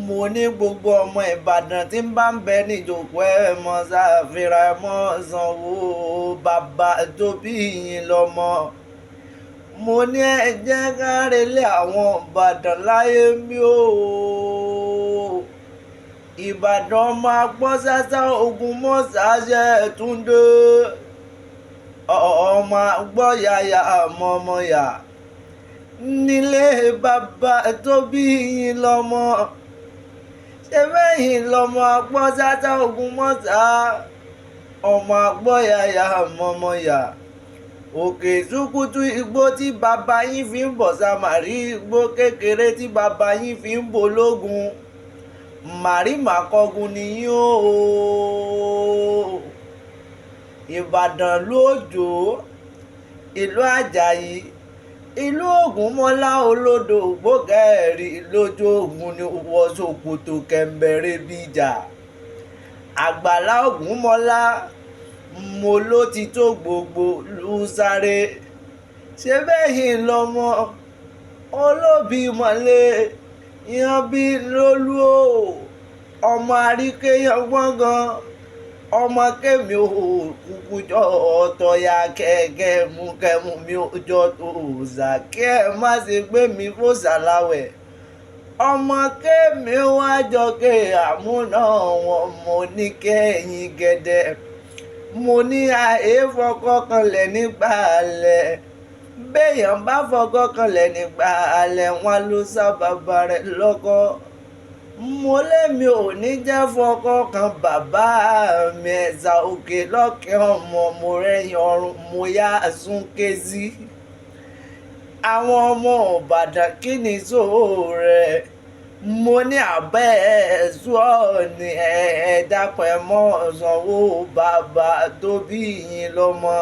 Mo ní gbogbo ọmọ Ìbàdàn tí ń bá ń bẹ níjòkó ẹ mọ ṣàfihàn ẹ mọ sanwó bàbá tó bí yín lọ́mọ. Mo ní ẹ jẹ́ ká relé àwọn Ìbàdàn láyé mi o. Ìbàdàn máa gbọ́ sásá ogun mọ́sáṣẹ́ túndé. Ọmọ gbọ́ yàyà mọ́mọ́yà nílé bàbá tó bí yín lọ́mọ. Ṣé bẹ́yìn lọ́mọ gbọ́ sásá ogun mọ́sá? Ọmọ gbọ́ yàyà mọ́mọ́yà. Òkè ìsúkútú igbó tí bàbá yín fi ń bọ̀ sàmárì, igbó kékeré tí bàbá yín fi ń bológun. Màrí màkọ́gun nìyí o. Ìbàdàn lójó, ìlú Àjàyí, ìlú Ògúnmọ́lá olódò gbógẹ̀ẹ́rì lójú ogun ni wọ́n ṣòkòtò kẹ̀m̀bẹ̀rẹ̀ bíjà. Àgbàlá Ògúnmọ́lá mo ló ti tó gbogbo lù sáré. Ṣé bẹ́yìn lọ́mọ olóbì mọ́lẹ̀ yan bí lólú o. Ọmọ àríkéyan gbọ̀ngàn ọmọ kẹ́mi ò kúkú jọ ọ̀tọ̀ ya kẹ̀kẹ́ mú kẹ́mu mi ò jọ tó òòsà kí ẹ má ṣe gbé mi fòṣàláwẹ̀. Ọmọ kẹ́mi wá jọ kẹ́ àmúná wọn mo ní kẹ́yìn gẹ́dẹ́. Mo ní àyè fọkọ kanlẹ̀ nígbà alẹ́. Béèyàn bá fọkọ kanlẹ̀ nígbà alẹ́ wọn ló sá bàbá rẹ̀ lọ́kọ. Mo lémi ò ní jẹ́ fọkọ kan bàbá mi ẹ̀sà òkè lọ́kẹ́ ọmọ mo rẹ́yìn ọrùn mo yá súnké sí. Àwọn ọmọ Ìbàdàn kí ni sóò rẹ̀? Mo ní àbẹ́ ẹ̀sùn ọ̀nì ẹ̀ẹ́dàpọ̀ ẹ̀mọ́ sanwó bàbá tó bí yín lọ́mọ.